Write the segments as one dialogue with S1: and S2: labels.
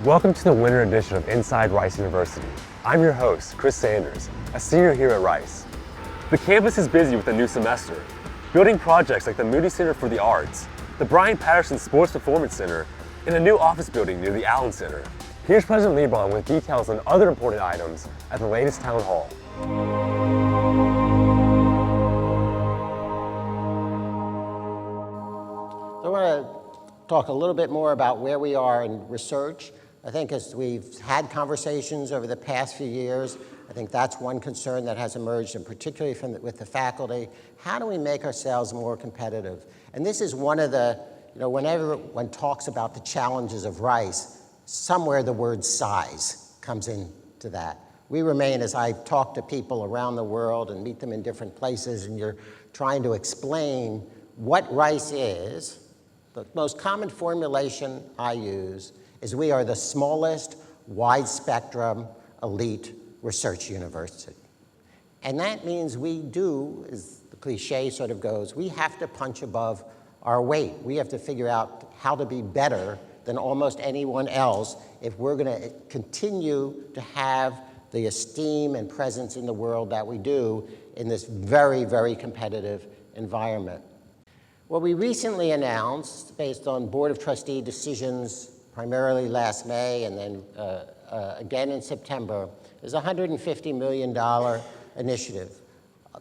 S1: Welcome to the winter edition of Inside Rice University. I'm your host, Chris Sanders, a senior here at Rice. The campus is busy with the new semester, building projects like the Moody Center for the Arts, the Brian Patterson Sports Performance Center, and a new office building near the Allen Center. Here's President LEEBRON with details on other important items at the latest town hall.
S2: So I want to talk a little bit more about where we are in research. I think as we've had conversations over the past few years, I think that's one concern that has emerged, and particularly with the faculty. How do we make ourselves more competitive? And this is one of the, whenever one talks about the challenges of Rice, somewhere the word size comes into that. We remain, as I talk to people around the world and meet them in different places, and you're trying to explain what Rice is, the most common formulation I use is we are the smallest, wide-spectrum, elite research university. And that means we do, as the cliche sort of goes, we have to punch above our weight. We have to figure out how to be better than almost anyone else if we're going to continue to have the esteem and presence in the world that we do in this very, very competitive environment. What we recently announced, based on Board of Trustee decisions primarily last May and then again in September, is a $150 million initiative.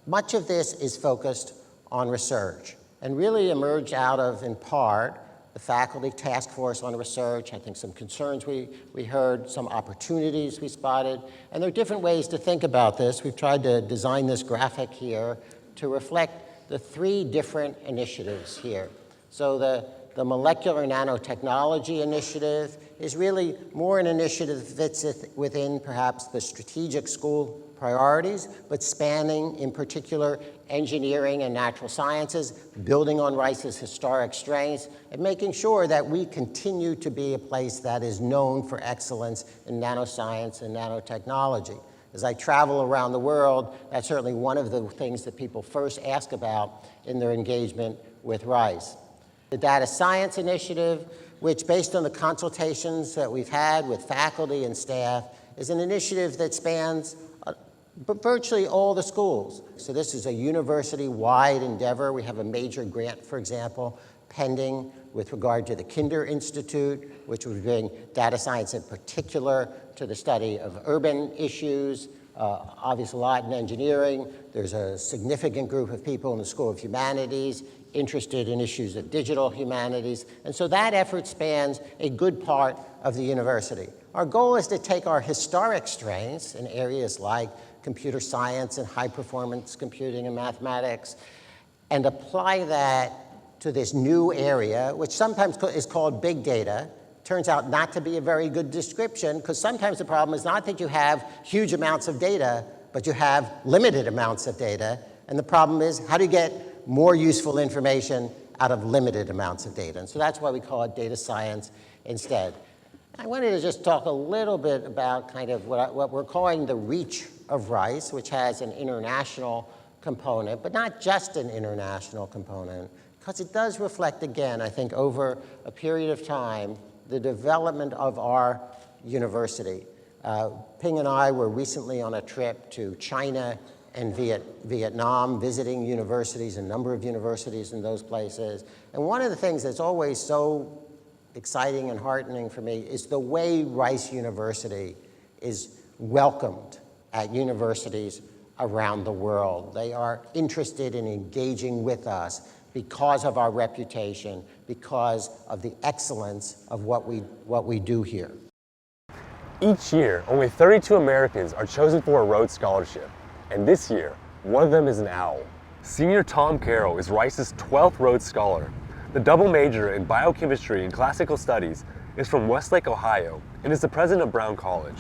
S2: Much of this is focused on research and really emerged out of, in part, the faculty task force on research. I think some concerns we heard, some opportunities we spotted, and there are different ways to think about this. We've tried to design this graphic here to reflect the three different initiatives here. So the Molecular Nanotechnology Initiative is really more an initiative that fits within perhaps the strategic school priorities, but spanning in particular engineering and natural sciences, building on Rice's historic strengths, and making sure that we continue to be a place that is known for excellence in nanoscience and nanotechnology. As I travel around the world, that's certainly one of the things that people first ask about in their engagement with Rice. The Data Science Initiative, which based on the consultations that we've had with faculty and staff, is an initiative that spans virtually all the schools. So this is a university-wide endeavor. We have a major grant, for example, pending with regard to the Kinder Institute, which would bring data science in particular to the study of urban issues, obviously a lot in engineering. There's a significant group of people in the School of Humanities interested in issues of digital humanities. And so that effort spans a good part of the university. Our goal is to take our historic strengths in areas like computer science and high-performance computing and mathematics and apply that to this new area, which sometimes is called big data. Turns out not to be a very good description, because sometimes the problem is not that you have huge amounts of data, but you have limited amounts of data. And the problem is, how do you get more useful information out of limited amounts of data? And so that's why we call it data science instead. I wanted to just talk a little bit about kind of what we're calling the reach of Rice, which has an international component, but not just an international component, because it does reflect, again, I think over a period of time, the development of our university. Ping and I were recently on a trip to China and Vietnam, visiting universities, a number of universities in those places. And one of the things that's always so exciting and heartening for me is the way Rice University is welcomed at universities around the world. They are interested in engaging with us because of our reputation, because of the excellence of what we do here.
S1: Each year, only 32 Americans are chosen for a Rhodes Scholarship. And this year, one of them is an owl. Senior Tom Carroll is Rice's 12th Rhodes Scholar. The double major in biochemistry and classical studies is from Westlake, Ohio, and is the president of Brown College.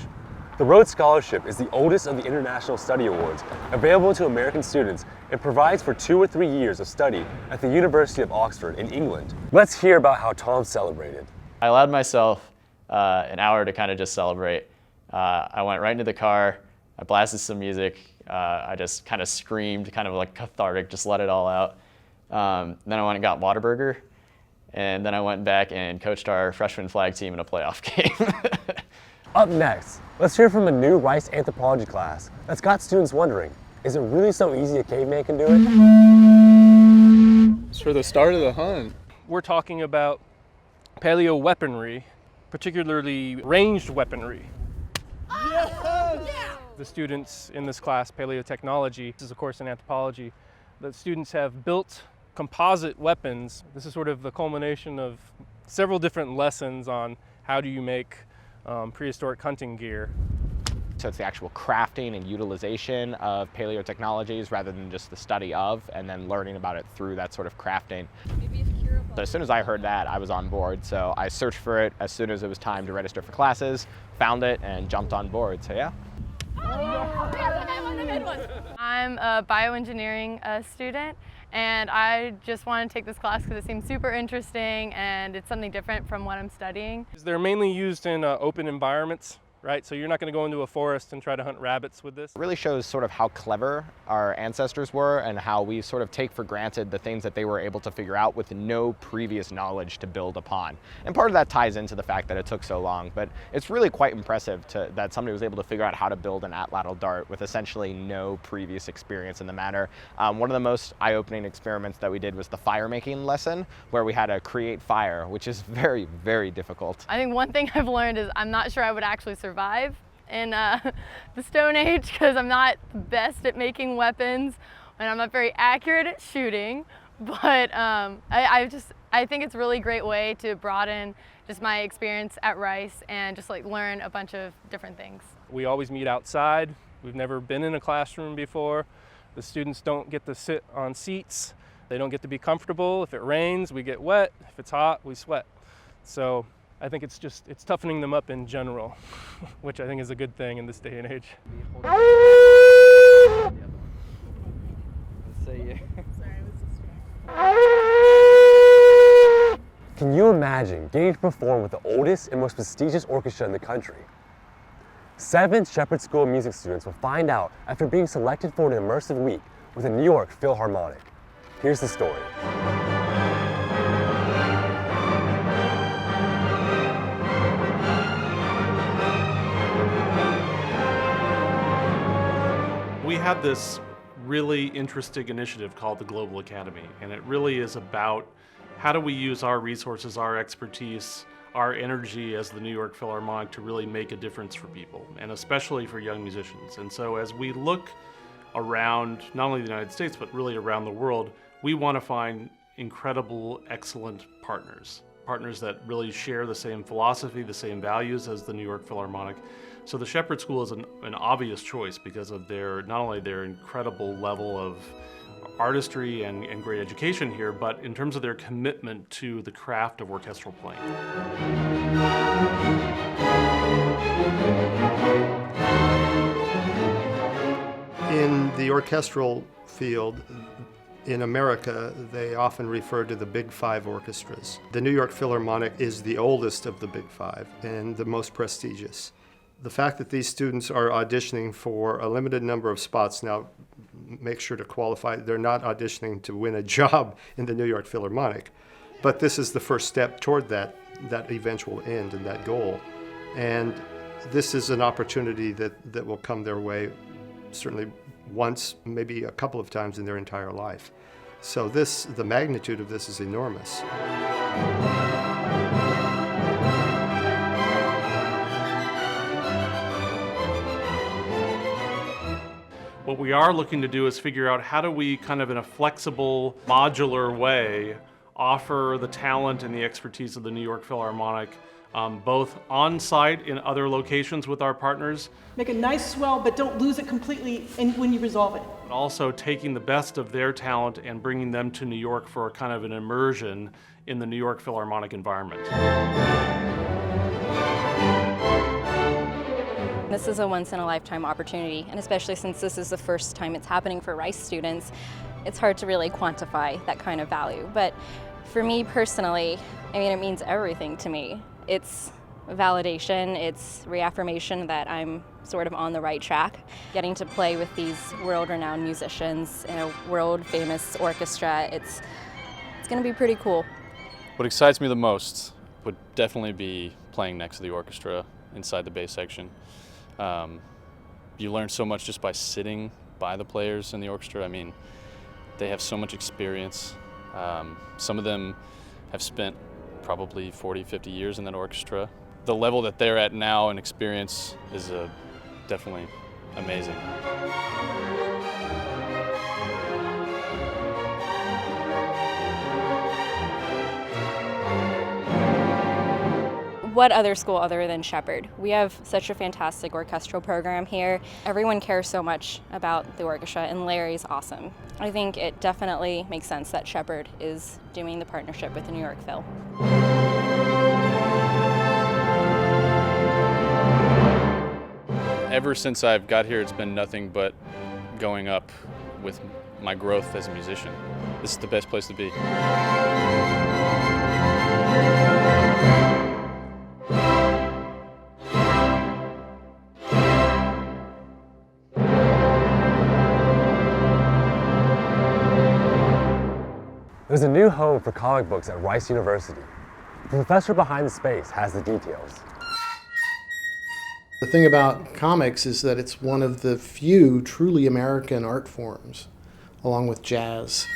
S1: The Rhodes Scholarship is the oldest of the International Study Awards available to American students and provides for 2 or 3 years of study at the University of Oxford in England. Let's hear about how Tom celebrated.
S3: I allowed myself an hour to kind of just celebrate. I went right into the car, I blasted some music, I just kind of screamed, kind of like cathartic, just let it all out. Then I went and got Whataburger, And then I went back and coached our freshman flag team in a playoff game.
S1: Up next, let's hear from a new Rice anthropology class that's got students wondering, is it really so easy a caveman can do it?
S4: It's for the start of the hunt.
S5: We're talking about paleo weaponry, particularly ranged weaponry. The students in this class, paleotechnology, this is of course in anthropology, the students have built composite weapons. This is sort of the culmination of several different lessons on how do you make prehistoric hunting gear.
S6: So it's the actual crafting and utilization of paleotechnologies rather than just the study of, and then learning about it through that sort of crafting. So as soon as I heard that, I was on board. So I searched for it as soon as it was time to register for classes, found it, and jumped on board. So yeah.
S7: I'm a bioengineering student, and I just want to take this class because it seems super interesting and it's something different from what I'm studying.
S5: They're mainly used in open environments, right? So you're not going to go into a forest and try to hunt rabbits with this.
S6: It really shows sort of how clever our ancestors were and how we sort of take for granted the things that they were able to figure out with no previous knowledge to build upon. And part of that ties into the fact that it took so long, but it's really quite impressive that somebody was able to figure out how to build an atlatl dart with essentially no previous experience in the matter. One of the most eye-opening experiments that we did was the fire making lesson, where we had to create fire, which is very, very difficult.
S7: I think one thing I've learned is I'm not sure I would actually survive in the Stone Age because I'm not the best at making weapons and I'm not very accurate at shooting, but I think it's a really great way to broaden just my experience at Rice and just like learn a bunch of different things.
S5: We always meet outside. We've never been in a classroom before. The students don't get to sit on seats. They don't get to be comfortable. If it rains, we get wet. If it's hot, we sweat. So I think it's toughening them up in general, which I think is a good thing in this day and age.
S1: Can you imagine getting to perform with the oldest and most prestigious orchestra in the country? 7 Shepherd School of Music students will find out after being selected for an immersive week with the New York Philharmonic. Here's the story.
S8: We have this really interesting initiative called the Global Academy, and it really is about how do we use our resources, our expertise, our energy as the New York Philharmonic to really make a difference for people, and especially for young musicians. And so as we look around not only the United States, but really around the world, we want to find incredible, excellent partners that really share the same philosophy, the same values as the New York Philharmonic. So the Shepherd School is an obvious choice because of not only their incredible level of artistry and great education here, but in terms of their commitment to the craft of orchestral playing.
S9: In the orchestral field, in America, they often refer to the Big Five orchestras. The New York Philharmonic is the oldest of the Big Five and the most prestigious. The fact that these students are auditioning for a limited number of spots, now make sure to qualify, they're not auditioning to win a job in the New York Philharmonic, but this is the first step toward that eventual end and that goal. And this is an opportunity that will come their way certainly once, maybe a couple of times in their entire life. So the magnitude of this is enormous.
S8: What we are looking to do is figure out how do we kind of in a flexible, modular way offer the talent and the expertise of the New York Philharmonic both on-site in other locations with our partners.
S10: Make a nice swell, but don't lose it completely when you resolve it.
S8: But also taking the best of their talent and bringing them to New York for a kind of an immersion in the New York Philharmonic environment.
S11: This is a once-in-a-lifetime opportunity, and especially since this is the first time it's happening for Rice students, it's hard to really quantify that kind of value. But for me personally, I mean, it means everything to me. It's validation, it's reaffirmation that I'm sort of on the right track. Getting to play with these world-renowned musicians in a world-famous orchestra, it's going to be pretty cool.
S4: What excites me the most would definitely be playing next to the orchestra inside the bass section. You learn so much just by sitting by the players in the orchestra. I mean, they have so much experience. Some of them have spent probably 40, 50 years in that orchestra. The level that they're at now and experience is definitely amazing.
S11: What other school other than Shepherd? We have such a fantastic orchestral program here. Everyone cares so much about the orchestra, and Larry's awesome. I think it definitely makes sense that Shepherd is doing the partnership with the New York Phil.
S4: Ever since I've got here, it's been nothing but going up with my growth as a musician. This is the best place to be.
S1: There's a new home for comic books at Rice University. The professor behind the space has the details.
S12: The thing about comics is that it's one of the few truly American art forms, along with jazz.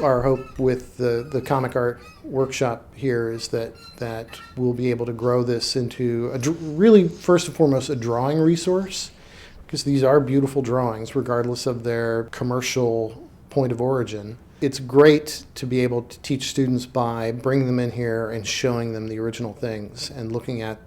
S12: Our hope with the comic art workshop here is that we'll be able to grow this into really, first and foremost, a drawing resource, because these are beautiful drawings, regardless of their commercial point of origin. It's great to be able to teach students by bringing them in here and showing them the original things and looking at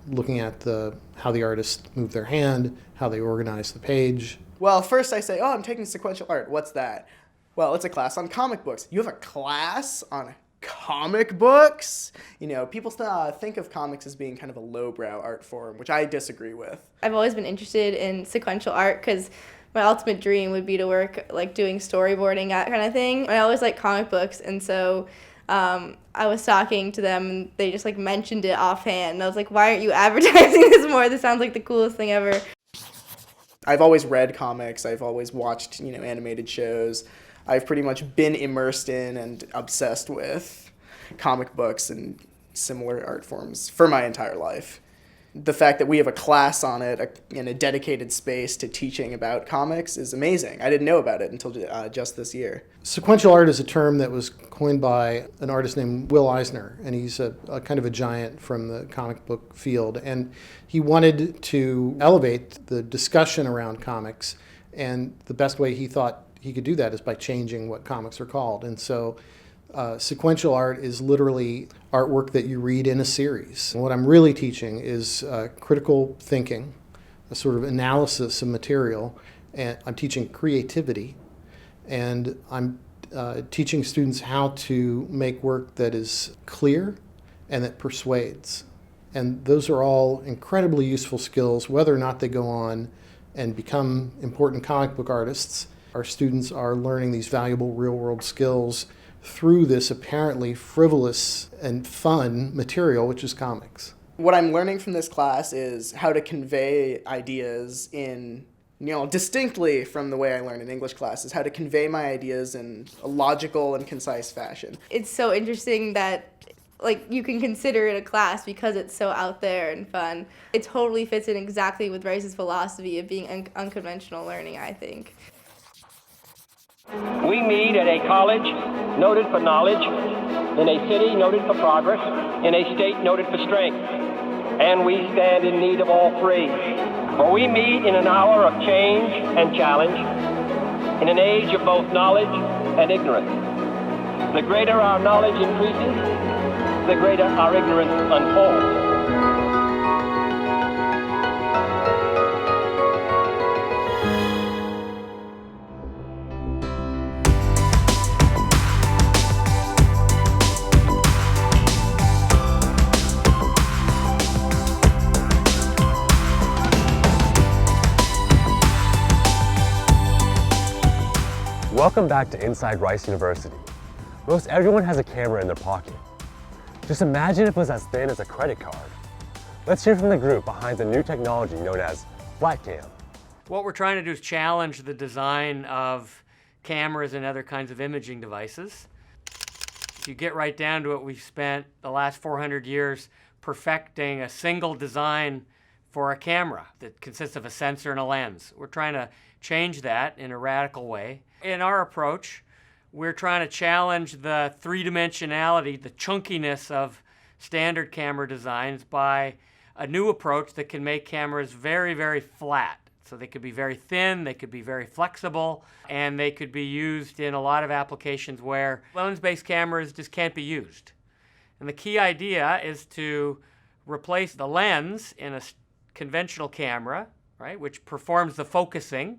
S12: how the artists move their hand, how they organize the page.
S13: Well, first I say, oh, I'm taking sequential art. What's that? Well, it's a class on comic books. You have a class on comic books? You know, people think of comics as being kind of a lowbrow art form, which I disagree with.
S14: I've always been interested in sequential art because my ultimate dream would be to work like doing storyboarding, that kind of thing. I always liked comic books, and so I was talking to them, and they just like mentioned it offhand. And I was like, why aren't you advertising this more? This sounds like the coolest thing ever.
S13: I've always read comics. I've always watched, animated shows. I've pretty much been immersed in and obsessed with comic books and similar art forms for my entire life. The fact that we have a class on it in a dedicated space to teaching about comics is amazing. I didn't know about it until just this year.
S12: Sequential art is a term that was coined by an artist named Will Eisner, and he's a kind of a giant from the comic book field. And he wanted to elevate the discussion around comics, and the best way he thought he could do that is by changing what comics are called. And so sequential art is literally artwork that you read in a series. And what I'm really teaching is critical thinking, a sort of analysis of material, and I'm teaching creativity, and I'm teaching students how to make work that is clear and that persuades. And those are all incredibly useful skills, whether or not they go on and become important comic book artists. Our students are learning these valuable real-world skills through this apparently frivolous and fun material, which is comics.
S13: What I'm learning from this class is how to convey ideas in, distinctly from the way I learn in English classes, how to convey my ideas in a logical and concise fashion.
S14: It's so interesting that you can consider it a class because it's so out there and fun. It totally fits in exactly with Rice's philosophy of being unconventional learning, I think.
S15: We meet at a college noted for knowledge, in a city noted for progress, in a state noted for strength. And we stand in need of all three. For we meet in an hour of change and challenge, in an age of both knowledge and ignorance. The greater our knowledge increases, the greater our ignorance unfolds.
S1: Welcome back to Inside Rice University. Most everyone has a camera in their pocket. Just imagine if it was as thin as a credit card. Let's hear from the group behind the new technology known as flat cam.
S16: What we're trying to do is challenge the design of cameras and other kinds of imaging devices. If you get right down to it, we've spent the last 400 years perfecting a single design for a camera that consists of a sensor and a lens. We're trying to change that in a radical way. In our approach, we're trying to challenge the three-dimensionality, the chunkiness of standard camera designs by a new approach that can make cameras very, very flat. So they could be very thin, they could be very flexible, and they could be used in a lot of applications where lens-based cameras just can't be used. And the key idea is to replace the lens in a conventional camera, right, which performs the focusing,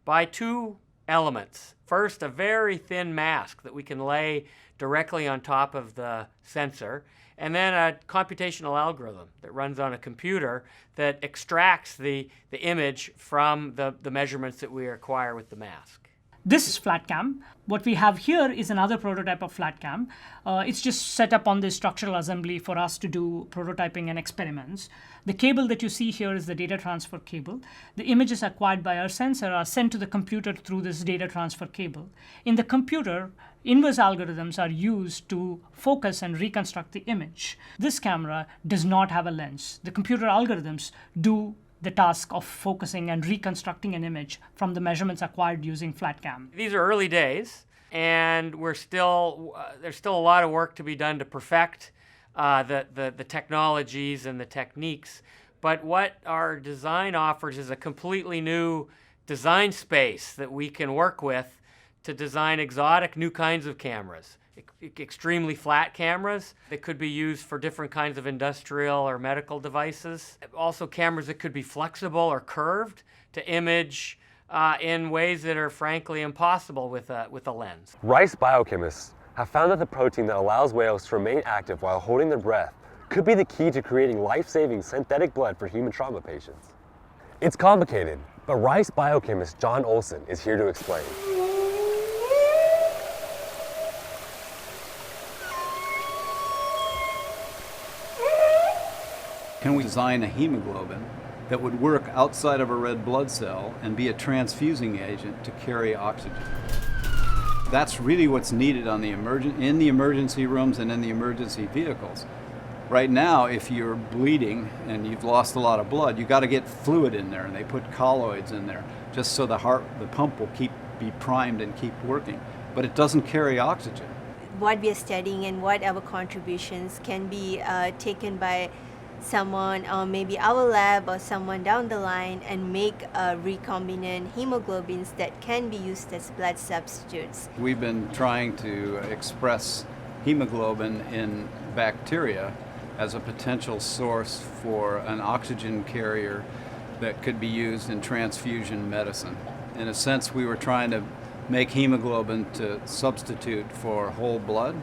S16: by two elements. First, a very thin mask that we can lay directly on top of the sensor, and then a computational algorithm that runs on a computer that extracts the image from the measurements that we acquire with the mask.
S17: This is flat cam. What we have here is another prototype of flat cam. It's just set up on this structural assembly for us to do prototyping and experiments. The cable that you see here is the data transfer cable. The images acquired by our sensor are sent to the computer through this data transfer cable. In the computer, inverse algorithms are used to focus and reconstruct the image. This camera does not have a lens. The computer algorithms do the task of focusing and reconstructing an image from the measurements acquired using flat cam.
S16: These are early days, and there's still a lot of work to be done to perfect the technologies and the techniques. But what our design offers is a completely new design space that we can work with to design exotic new kinds of cameras. Extremely flat cameras that could be used for different kinds of industrial or medical devices. Also cameras that could be flexible or curved to image in ways that are frankly impossible with a lens.
S1: Rice biochemists have found that the protein that allows whales to remain active while holding their breath could be the key to creating life-saving synthetic blood for human trauma patients. It's complicated, but Rice biochemist John Olson is here to explain.
S18: Can we design a hemoglobin that would work outside of a red blood cell and be a transfusing agent to carry oxygen? That's really what's needed on in the emergency rooms and in the emergency vehicles. Right now, if you're bleeding and you've lost a lot of blood, you got to get fluid in there, and they put colloids in there just so the pump will be primed and keep working. But it doesn't carry oxygen.
S19: What we are studying and what our contributions can be taken by someone, or maybe our lab or someone down the line, and make recombinant hemoglobins that can be used as blood substitutes.
S18: We've been trying to express hemoglobin in bacteria as a potential source for an oxygen carrier that could be used in transfusion medicine. In a sense, we were trying to make hemoglobin to substitute for whole blood,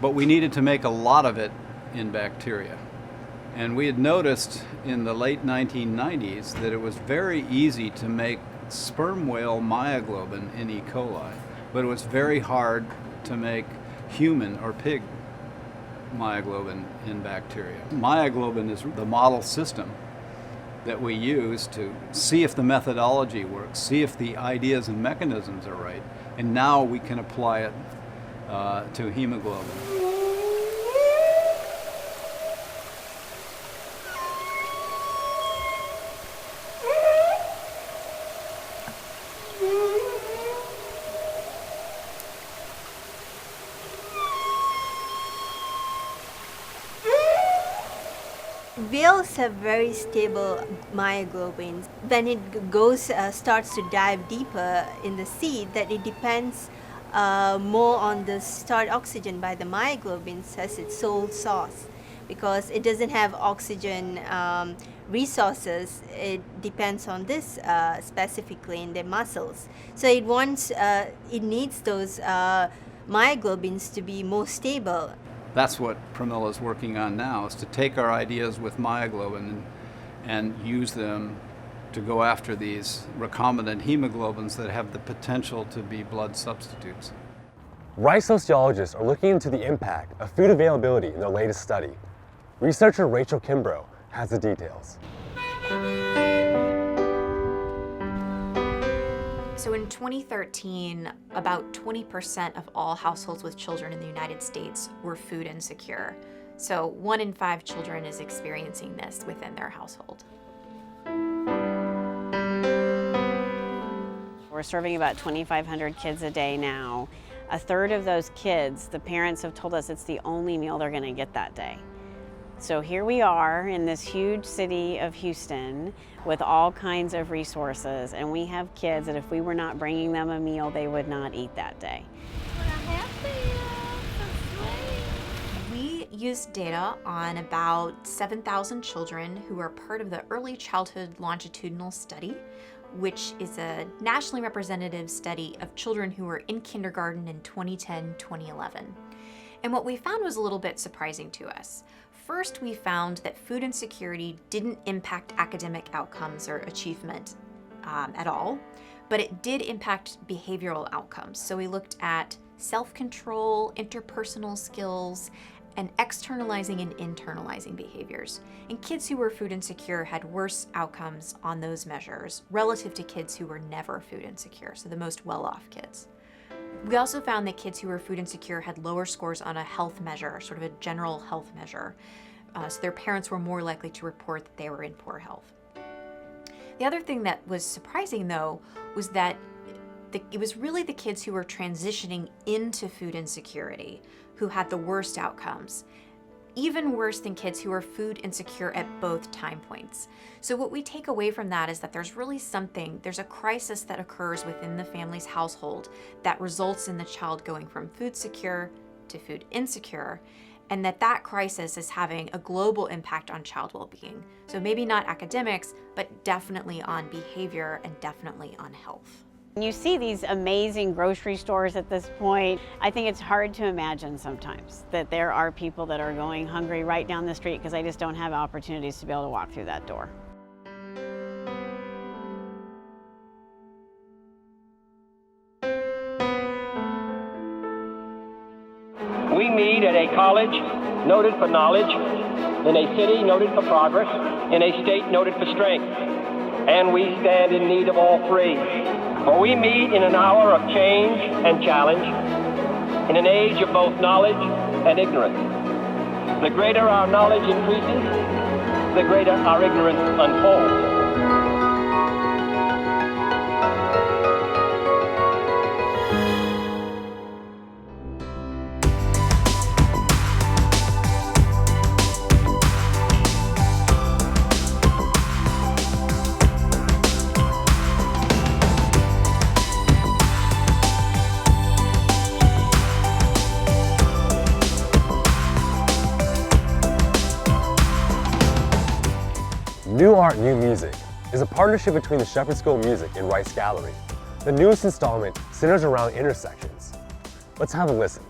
S18: but we needed to make a lot of it in bacteria. And we had noticed in the late 1990s that it was very easy to make sperm whale myoglobin in E. coli, but it was very hard to make human or pig myoglobin in bacteria. Myoglobin is the model system that we use to see if the methodology works, see if the ideas and mechanisms are right, and now we can apply it to hemoglobin.
S19: Whales have very stable myoglobins. When it goes, starts to dive deeper in the sea, that it depends more on the stored oxygen by the myoglobins as its sole source, because it doesn't have oxygen resources. It depends on this specifically in their muscles. So it needs those myoglobins to be more stable.
S18: That's what PREMILA is working on now, is to take our ideas with myoglobin and use them to go after these recombinant hemoglobins that have the potential to be blood substitutes.
S1: Rice sociologists are looking into the impact of food availability in their latest study. Researcher Rachel KIMBRO has the details.
S20: So in 2013, about 20% of all households with children in the United States were food insecure. So 1 in 5 children is experiencing this within their household.
S21: We're serving about 2,500 kids a day now. A third of those kids, the parents have told us it's the only meal they're going to get that day. So here we are in this huge city of Houston with all kinds of resources, and we have kids that if we were not bringing them a meal, they would not eat that day.
S20: We used data on about 7,000 children who are part of the Early Childhood Longitudinal Study, which is a nationally representative study of children who were in kindergarten in 2010-2011. And what we found was a little bit surprising to us. First, we found that food insecurity didn't impact academic outcomes or achievement at all, but it did impact behavioral outcomes. So we looked at self-control, interpersonal skills, and externalizing and internalizing behaviors. And kids who were food insecure had worse outcomes on those measures relative to kids who were never food insecure, so the most well-off kids. We also found that kids who were food insecure had lower scores on a health measure, sort of a general health measure. So their parents were more likely to report that they were in poor health. The other thing that was surprising, though, was that it was really the kids who were transitioning into food insecurity who had the worst outcomes, even worse than kids who were food insecure at both time points. So what we take away from that is that there's really there's a crisis that occurs within the family's household that results in the child going from food secure to food insecure, and that crisis is having a global impact on child well-being. So maybe not academics, but definitely on behavior and definitely on health.
S21: You see these amazing grocery stores at this point. I think it's hard to imagine sometimes that there are people that are going hungry right down the street because they just don't have opportunities to be able to walk through that door.
S15: We meet at a college noted for knowledge, in a city noted for progress, in a state noted for strength, and we stand in need of all three. For we meet in an hour of change and challenge, in an age of both knowledge and ignorance. The greater our knowledge increases, the greater our ignorance unfolds.
S1: New Art, New Music is a partnership between the Shepherd School of Music and Rice Gallery. The newest installment centers around intersections. Let's have a listen.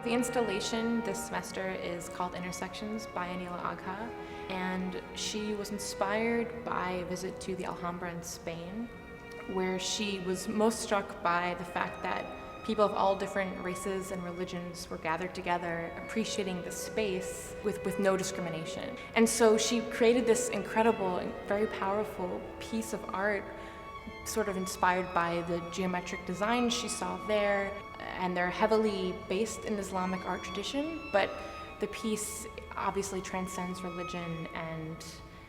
S22: The installation this semester is called Intersections by Anila Agha, and she was inspired by a visit to the Alhambra in Spain, where she was most struck by the fact that people of all different races and religions were gathered together, appreciating the space with no discrimination. And so she created this incredible and very powerful piece of art, sort of inspired by the geometric designs she saw there, and they're heavily based in Islamic art tradition, but the piece obviously transcends religion and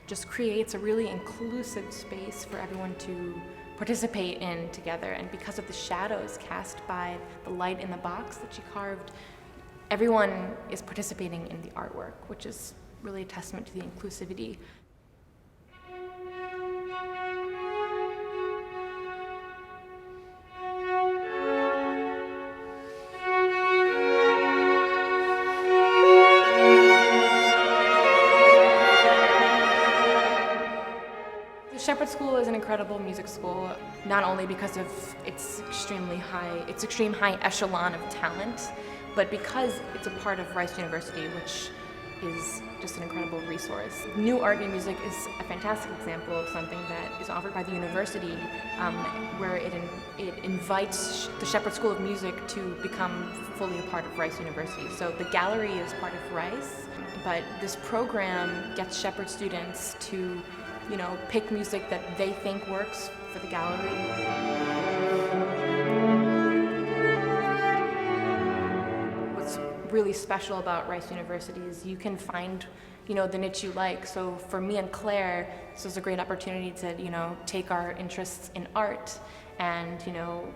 S22: just creates a really inclusive space for everyone to participate in together. And because of the shadows cast by the light in the box that she carved, everyone is participating in the artwork, which is really a testament to the inclusivity. Shepherd School is an incredible music school, not only because of its extreme high echelon of talent, but because it's a part of Rice University, which is just an incredible resource. New art, new music is a fantastic example of something that is offered by the university, where it invites the Shepherd School of Music to become fully a part of Rice University. So the gallery is part of Rice, but this program gets Shepherd students to, pick music that they think works for the gallery. What's really special about Rice University is you can find, the niche you like. So for me and Claire, this was a great opportunity to, take our interests in art and,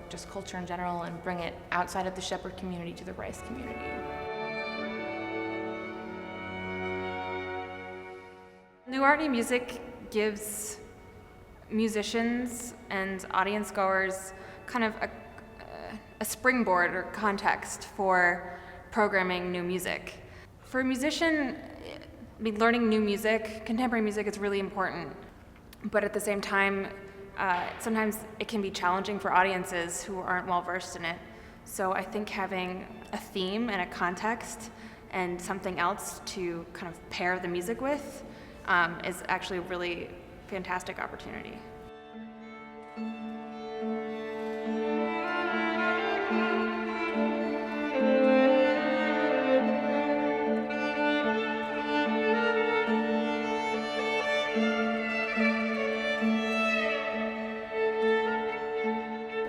S22: just culture in general and bring it outside of the Shepherd community to the Rice community.
S2: New art, new music gives musicians and audience goers kind of a springboard or context for programming new music. For a musician, learning new music, contemporary music is really important, but at the same time, sometimes it can be challenging for audiences who aren't well versed in it. So I think having a theme and a context and something else to kind of pair the music with is actually a really fantastic opportunity.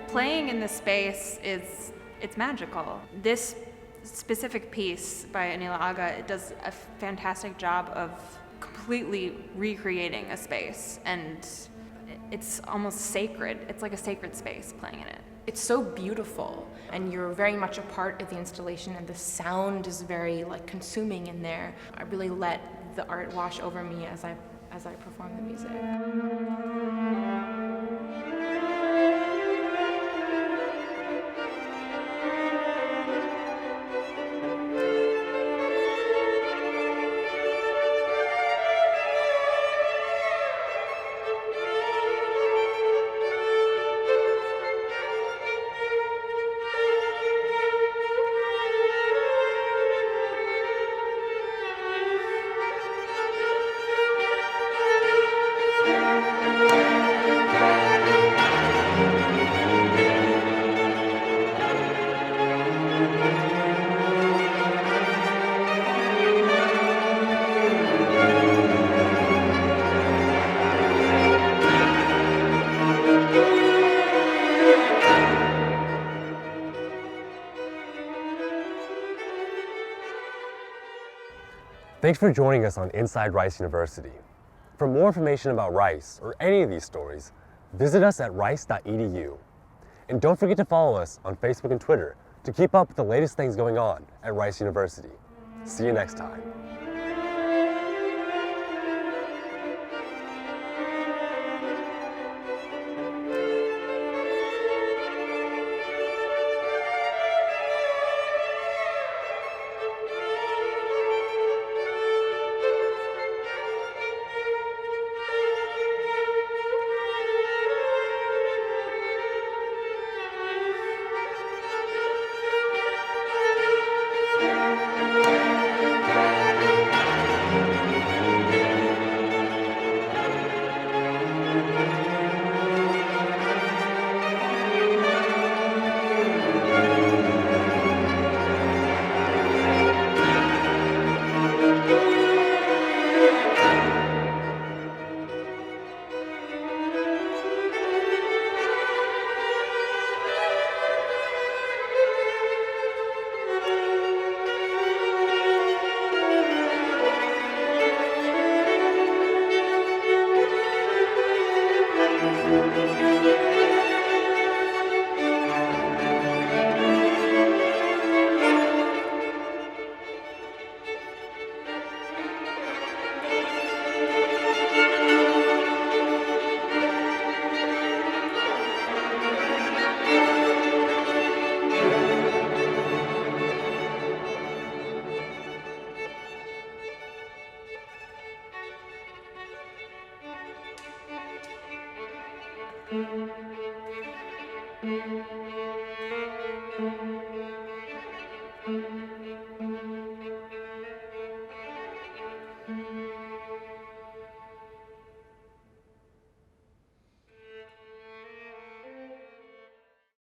S2: Playing in this space it's magical. This specific piece by Anila Aga does a fantastic job of completely recreating a space, and it's almost sacred. It's like a sacred space playing in it.
S22: It's so beautiful, and you're very much a part of the installation, and the sound is very consuming in there. I really let the art wash over me as I perform the music.
S1: Thanks for joining us on Inside Rice University. For more information about Rice or any of these stories, visit us at rice.edu. And don't forget to follow us on Facebook and Twitter to keep up with the latest things going on at Rice University. See you next time.
S22: Thank you.